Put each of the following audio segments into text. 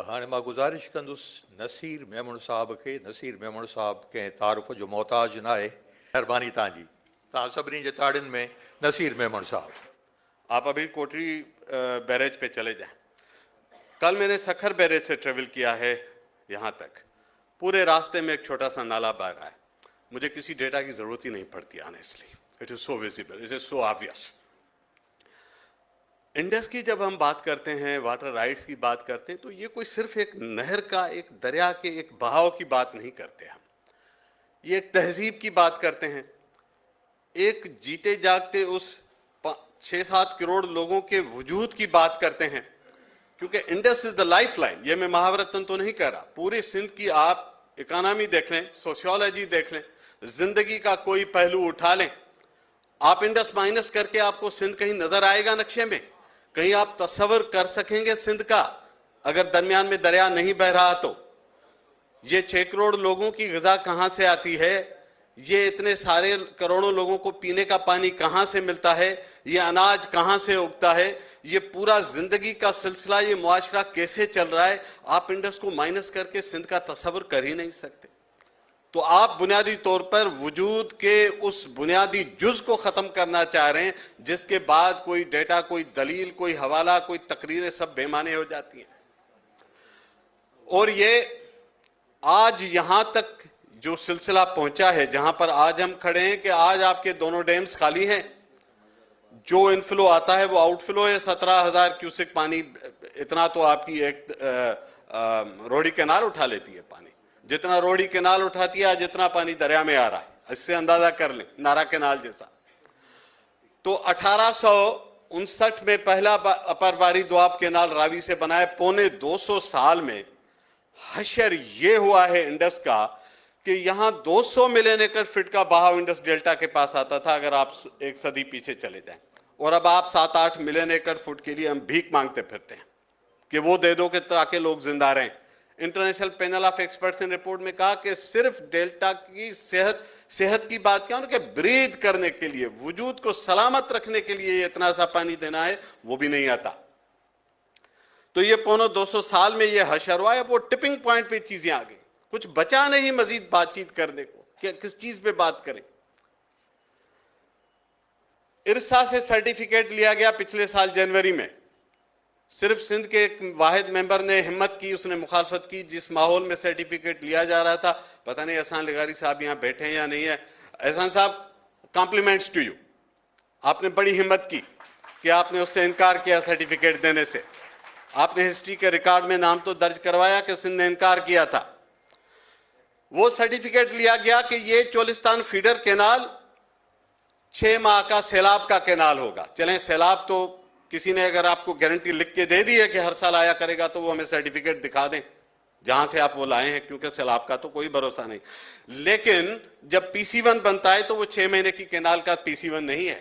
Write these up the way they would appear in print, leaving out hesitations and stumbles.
हाँ मां गुज़ारिश कंदुस नसीर मेमन साहब के तारुफ़ जो मोहताज ना है। मेहरबानी तव्हांजी, तव्हां सभिनी जे ताड़ियुनि में नसीर मेमन साहब। आप अभी कोटरी बैरेज पे चले जाएं। कल मैंने सखर बैरेज से ट्रेवल किया है यहाँ तक। पूरे रास्ते में एक छोटा सा नाला बह रहा है। मुझे किसी डेटा की जरूरत ही नहीं पड़ती honestly. It is so visible, it is so obvious. Indus की जब हम बात करते हैं, वाटर राइट्स की बात करते हैं, तो ये कोई सिर्फ एक नहर का, एक दरिया के एक बहाव की बात नहीं करते हम। ये एक तहजीब की बात करते हैं। एक जीते जागते उस 6-7 करोड़ लोगों के वजूद की बात करते हैं, क्योंकि Indus is the life line. ये मैं महावरतन तो नहीं कह रहा। पूरे सिंध की आप इकोनॉमी देख लें, सोशियोलॉजी देख लें, जिंदगी का कोई पहलू उठा लें, आप इंडस माइनस करके आपको सिंध कहीं नजर आएगा नक्शे में? कहीं आप तस्वर कर सकेंगे सिंध का अगर दरमियान में दरिया नहीं बह रहा तो? ये 6 करोड़ लोगों की ग़िज़ा कहां से आती है? ये इतने सारे करोड़ों लोगों को पीने का पानी कहां से मिलता है? ये अनाज कहां से उगता है? ये पूरा जिंदगी का सिलसिला, ये मुआशरा कैसे चल रहा है? आप इंडस को माइनस करके सिंध का तस्वर कर ही नहीं सकते। तो आप बुनियादी तौर पर वजूद के उस बुनियादी जुज को खत्म करना चाह रहे हैं, जिसके बाद कोई डेटा, कोई दलील, कोई हवाला, कोई तकरीरें सब बेमाने हो जाती हैं। और ये आज यहां तक जो सिलसिला पहुंचा है, जहां पर आज हम खड़े हैं, कि आज आपके दोनों डैम्स खाली हैं। जो इनफ्लो आता है वो आउटफ्लो है। 17,000 क्यूसेक पानी, इतना तो आपकी एक रोडी कैनाल उठा लेती है पानी। जितना रोडी कैनाल उठाती है, जितना पानी दरिया में आ रहा है, इससे अंदाजा कर लें, नारा कैनाल जैसा। तो 1859 में पहला अपर बारी दोआब कैनाल रावी से बनाया। पौने 200 साल में हशर ये हुआ है इंडस का कि यहां 200 मिलियन एकड़ फीट का बहाव इंडस डेल्टा के पास आता था, अगर आप एक सदी पीछे चले जाएं। और अब आप 7-8 मिलियन एकड़ फुट के लिए हम भीख मांगते फिरते हैं कि वो दे दो कि ताकि लोग जिंदा रहें। इंटरनेशनल पैनल ऑफ एक्सपर्ट्स ने रिपोर्ट में कहा कि सिर्फ डेल्टा की सेहत की बात क्या, उनके ब्रीथ करने के लिए, वजूद को सलामत रखने के लिए इतना सा पानी देना है, वो भी नहीं आता। तो ये पौने 200 साल में ये हशर हुआ है। वो टिपिंग पॉइंट पे चीजें आ गई, कुछ बचा नहीं मजीद बातचीत करने को कि किस चीज पे बात करें। इरसा से सर्टिफिकेट लिया गया पिछले साल जनवरी में। सिर्फ सिंध के एक वाहिद मेंबर ने हिम्मत की, उसने मुखालफत की। जिस माहौल में सर्टिफिकेट लिया जा रहा था, पता नहीं एहसान लगारी साहब यहां बैठे हैं या नहीं है। एहसान साहब, कॉम्प्लीमेंट्स टू यू। आपने बड़ी हिम्मत की कि आपने उससे इनकार किया सर्टिफिकेट देने से। आपने हिस्ट्री के रिकॉर्ड में नाम तो दर्ज करवाया कि सिंध ने इनकार किया था। वो सर्टिफिकेट लिया गया कि ये चोलिस्तान फीडर कैनाल 6 माह का सैलाब का कैनाल होगा। चलें, सैलाब तो किसी ने अगर आपको गारंटी लिख के दे दी है कि हर साल आया करेगा, तो वो हमें सर्टिफिकेट दिखा दें जहां से आप वो लाए हैं, क्योंकि सैलाब का तो कोई भरोसा नहीं। लेकिन जब PC1 बनता है तो वो 6 महीने की कैनाल का PC1 नहीं है।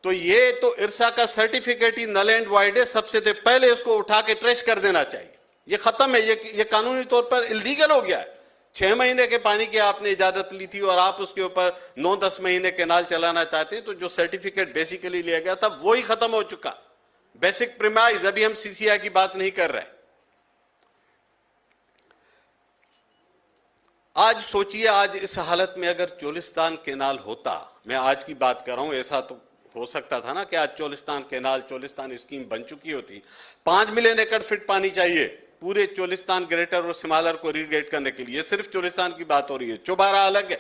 तो ये तो इरसा का सर्टिफिकेट ही नल एंड वाइड है। सबसे पहले उसको उठा के ट्रेश कर देना चाहिए। ये खत्म है, ये कानूनी तौर पर इलीगल हो गया है। 6 महीने के पानी की आपने इजाजत ली थी और आप उसके ऊपर 9-10 महीने कैनाल चलाना चाहते हैं, तो जो सर्टिफिकेट बेसिकली लिया गया था वो ही खत्म हो चुका। बेसिक प्रीमाइज, अभी हम CCI की बात नहीं कर रहे। आज सोचिए, आज इस हालत में अगर चोलिस्तान कैनाल होता, मैं आज की बात कर रहा हूं, ऐसा तो हो सकता था ना कि आज चोलिस्तान कैनाल, चोलिस्तान स्कीम बन चुकी होती। 5 मिलियन एकड़ फीट पानी चाहिए पूरे चोलिस्तान ग्रेटर और सिमालर को इरिगेट करने के लिए। सिर्फ चोलिस्तान की बात हो रही है। चौबारा अलग है,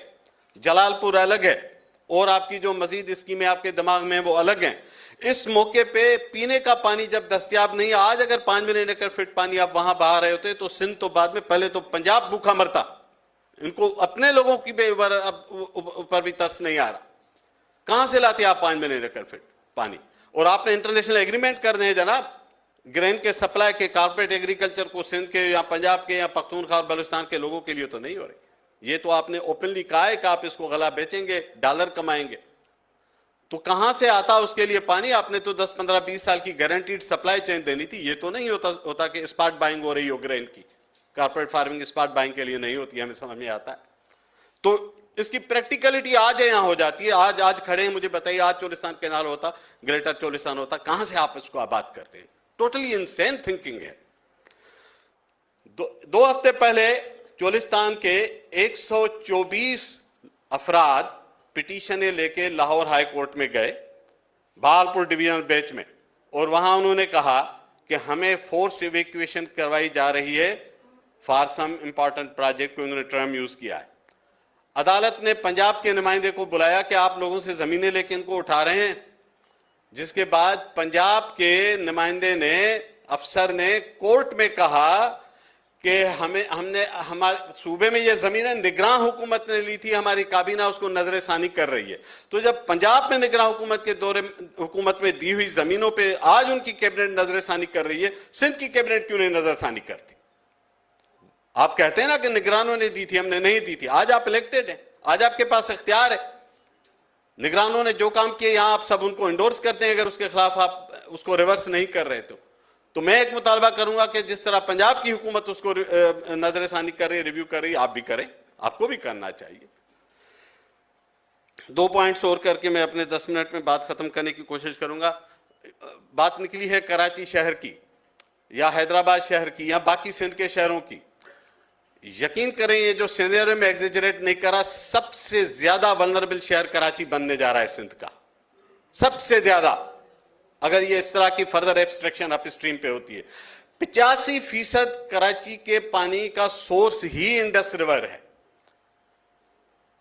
जलालपुर अलग है, और आपकी जो मजीद स्कीमें आपके दिमाग में वो अलग हैं। इस मौके पे पीने का पानी जब दस्तयाब नहीं है, आज अगर 5 मिलियन एकड़ फीट पानी आप वहां बहा रहे होते तो सिंध तो बाद में, पहले तो पंजाब भूखा मरता। इनको अपने लोगों की ऊपर भी तरस नहीं आ रहा। कहां से लाते आप 5 मिलियन एकड़ फीट पानी? और आपने इंटरनेशनल एग्रीमेंट कर दें जनाब, ग्रेन के सप्लाई के, कारपोरेट एग्रीकल्चर को सिंध के या पंजाब के या पख्तूनख्वा और बलूचिस्तान के लोगों के लिए तो नहीं हो रही। ये तो आपने ओपनली कहा है कि आप इसको गला बेचेंगे, डॉलर कमाएंगे। तो कहां से आता उसके लिए पानी? आपने तो 10, 15, 20 साल की गारंटीड सप्लाई चेन देनी थी। ये तो नहीं होता कि स्पॉट बाइंग हो रही हो ग्रेन की। कारपोरेट फार्मिंग स्पॉट बाइंग के लिए नहीं होती, हमें समझ में आता है। तो इसकी प्रैक्टिकलिटी आज यहां हो जाती है। आज खड़े हैं, मुझे बताइए, आज चोलिस्तान कैनाल होता, ग्रेटर चोलिस्तान होता, कहां से आप इसको आबाद करते हैं? टोटली इनसेन थिंकिंग है। दो हफ्ते पहले चोलिस्तान के 124 अफराद पिटीशनें लेके लाहौर हाई कोर्ट में गए, बहालपुर डिवीजनल बेंच में, और वहां उन्होंने कहा कि हमें फोर्स इवैक्यूएशन करवाई जा रही है फॉर सम इंपॉर्टेंट प्रोजेक्ट को उन्होंने टर्म यूज किया है। अदालत ने पंजाब के नुमाइंदे को बुलाया कि आप लोगों से जमीनें लेके इनको उठा रहे हैं, जिसके बाद पंजाब के नुमाइंदे ने, अफसर ने कोर्ट में कहा कि हमने हमारे सूबे में ये जमीनें निगरान हुकूमत ने ली थी, हमारी काबीना उसको नजरसानी कर रही है। तो जब पंजाब में निगरान हुकूमत के दौरे हुकूमत में दी हुई जमीनों पे आज उनकी कैबिनेट नजरसानी कर रही है, सिंध की कैबिनेट क्यों नहीं नजरसानी करती? आप कहते हैं ना कि निगरानों ने दी थी, हमने नहीं दी थी। आज आप इलेक्टेड हैं, आज आपके पास इख्तियार है। निगरानों ने जो काम किए यहां आप सब उनको इंडोर्स करते हैं, अगर उसके खिलाफ आप उसको रिवर्स नहीं कर रहे तो मैं एक मुतालबा करूंगा कि जिस तरह पंजाब की हुकूमत उसको नजरसानी कर रही है, रिव्यू कर रही है, आप भी करें, आपको भी करना चाहिए। 2 पॉइंट्स और करके मैं अपने 10 मिनट में बात खत्म करने की कोशिश करूंगा। बात निकली है कराची शहर की या हैदराबाद शहर की या बाकी सिंध के शहरों की। यकीन करें, ये जो सिनेरियो में एग्जेजरेट नहीं करा, सबसे ज्यादा वल्नरेबल शहर कराची बनने जा रहा है सिंध का, सबसे ज्यादा, अगर ये इस तरह की फर्दर एब्स्ट्रैक्शन अप स्ट्रीम पे होती है। 85% कराची के पानी का सोर्स ही इंडस रिवर है।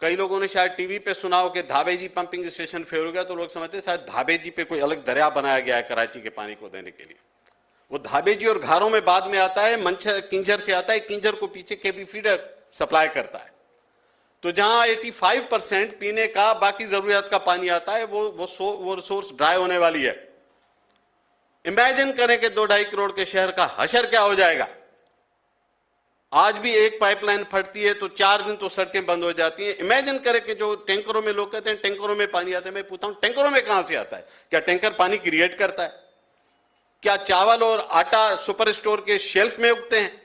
कई लोगों ने शायद टीवी पे सुना हो कि धाबेजी पंपिंग स्टेशन फेल हो गया, तो लोग समझते हैं शायद धाबेजी पे कोई अलग दरिया बनाया गया है कराची के पानी को देने के लिए। वो धाबेजी और घारों में बाद में आता है, मंछर किंजर से आता है, किंजर को पीछे केबी फीडर सप्लाई करता है। तो जहां 85% पीने का बाकी जरूरियात का पानी आता है, वो रिसोर्स ड्राई होने वाली है। इमेजिन करें कि 2-2.5 करोड़ के शहर का हशर क्या हो जाएगा। आज भी एक पाइपलाइन फटती है तो 4 दिन तो सड़कें बंद हो जाती हैं। इमेजिन करें कि जो टैंकरों में लोग कहते हैं टैंकरों में पानी आता है, मैं पूछता हूं टैंकरों में कहां से आता है? क्या टैंकर पानी क्रिएट करता है? क्या चावल और आटा सुपर स्टोर के शेल्फ में उगते हैं?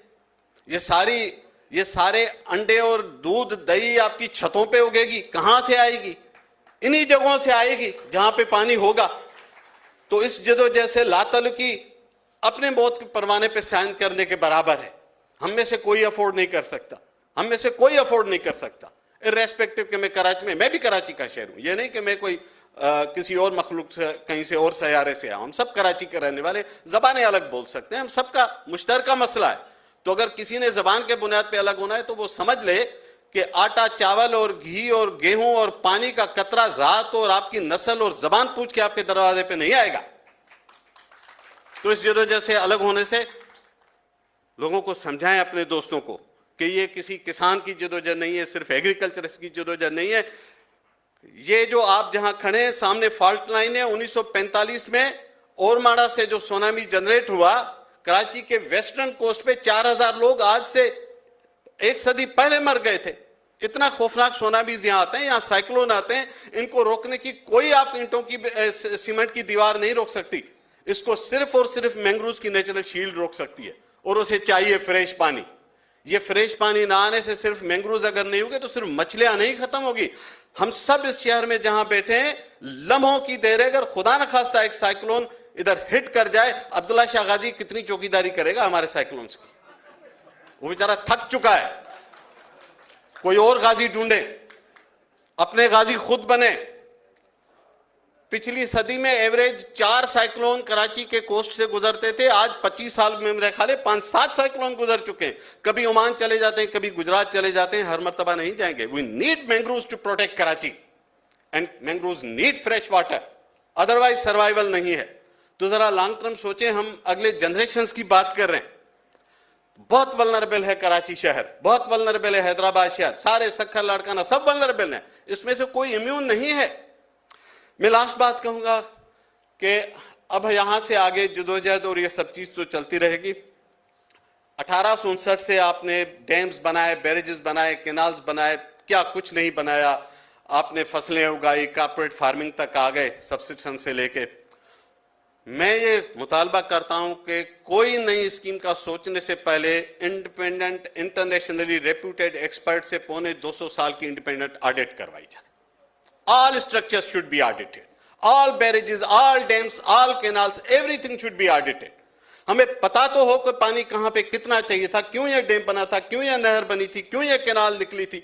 ये सारे अंडे और दूध दही आपकी छतों पे उगेगी, कहां से आएगी? इन्हीं जगहों से आएगी जहां पे पानी होगा। तो इस जदोजहद से लातल्लुकी अपने मौत के परवाने पे साइन करने के बराबर है। हम में से कोई अफोर्ड नहीं कर सकता, हम में से कोई अफोर्ड नहीं कर सकता, इर्रेस्पेक्टिव कि मैं कराची में, मैं भी कराची का शहर हूं। ये नहीं कि मैं कोई किसी और मखलूक से, कहीं से और सयारे से आऊं। हम सब कराची के रहने वाले, जबानें अलग बोल सकते हैं, हम सबका मुश्तरका मसला है। तो अगर किसी ने जबान के बुनियाद पे अलग होना है तो वो समझ ले कि आटा, चावल और घी और गेहूं और पानी का कतरा जात और आपकी नस्ल और जबान पूछ के आपके दरवाजे पे नहीं आएगा। तो इस जदोजहद से अलग होने से लोगों को समझाएं, अपने दोस्तों को, कि ये किसी किसान की जदोजहद नहीं है, सिर्फ एग्रीकल्चरिस्ट की जदोजहद नहीं है। ये जो आप जहां खड़े हैं, सामने फॉल्ट लाइन है। 1945 में ओरमाड़ा से जो सुनामी जनरेट हुआ, कराची के वेस्टर्न कोस्ट पे 4000 लोग आज से 1 सदी पहले मर गए थे। इतना खौफनाक सुनामीज यहां आते हैं, यहां साइक्लोन आते हैं। इनको रोकने की कोई आप ईंटों की, सीमेंट की दीवार नहीं रोक सकती। इसको सिर्फ और सिर्फ मैंग्रोव्स की नेचुरल शील्ड रोक सकती है, और उसे चाहिए फ्रेश पानी। ये फ्रेश पानी ना आने से सिर्फ मैंग्रोव्स अगर नहीं होंगे तो सिर्फ मछलियां नहीं खत्म होगी। हम सब इस शहर में जहां बैठे हैं, लम्हों की देर है, अगर खुदा न खास्ता एक साइक्लोन इधर हिट कर जाए, अब्दुल्ला शाह गाजी कितनी चौकीदारी करेगा हमारे साइक्लोन्स की? वो बेचारा थक चुका है। कोई और गाजी ढूंढे, अपने गाजी खुद बने। पिछली सदी में एवरेज 4 साइक्लोन कराची के कोस्ट से गुजरते थे। आज 25 साल में मेरे ख्याल 5-7 साइक्लोन गुजर चुके हैं। कभी ओमान चले जाते हैं, कभी गुजरात चले जाते हैं, हर मर्तबा नहीं जाएंगे। We need mangroves to protect Karachi, and mangroves need fresh water, otherwise survival नहीं है। तो जरा लॉन्ग टर्म सोचें, हम अगले जनरेशंस की बात कर रहे हैं। बहुत वल्नरेबल है कराची शहर, बहुत वल्नरेबल है हैदराबाद शहर, सारे सक्खर लाड़काना सब वल्नरेबल हैं, इसमें से कोई इम्यून नहीं है। मैं लास्ट बात कहूंगा कि अब यहां से आगे जदोजहद और ये सब चीज तो चलती रहेगी। 1859 से आपने डैम्स बनाए, बैरेजेस बनाए, कैनाल्स बनाए, क्या कुछ नहीं बनाया। आपने फसलें उगाई, कॉर्पोरेट फार्मिंग तक आ गए, सब्सिडिशन से लेके। मैं ये मुतालबा करता हूं कि कोई नई स्कीम का सोचने से पहले इंडिपेंडेंट, इंटरनेशनली रेप्यूटेड एक्सपर्ट से 250 साल की इंडिपेंडेंट ऑडिट करवाई जाए। All structures should be audited. All barrages, all dams, all canals, everything should be audited. हमें पता तो हो कि पानी कहां पे कितना चाहिए था, क्यों यह डैम बना था, क्यों यह नहर बनी थी, क्यों यह कैनाल निकली थी,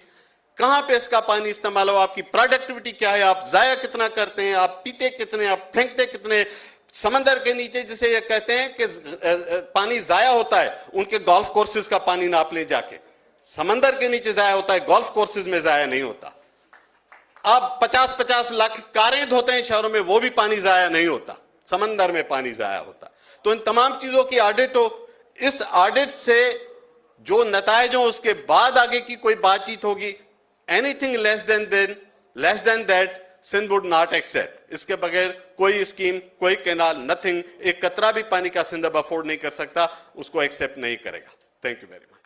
कहां पे इसका पानी इस्तेमाल हो, आपकी प्रोडक्टिविटी क्या है, आप जाया कितना करते हैं, आप पीते कितने, आप फेंकते कितने। समंदर के नीचे जिसे ये कहते हैं कि पानी जाया होता है, उनके गोल्फ कोर्सेज का पानी नाप ले जाके, समंदर के नीचे जाया होता है, गोल्फ कोर्सेज में जाया नहीं होता। अब 50-50 लाख कारें धोते हैं शहरों में, वो भी पानी जाया नहीं होता, समंदर में पानी जाया होता। तो इन तमाम चीजों की ऑडिट हो, इस ऑडिट से जो नतायज हो उसके बाद आगे की कोई बातचीत होगी। Anything less than that Sindh would not accept. इसके बगैर कोई स्कीम, कोई कैनाल, नथिंग, एक कतरा भी पानी का सिंध अब अफोर्ड नहीं कर सकता, उसको एक्सेप्ट नहीं करेगा। Thank you very much.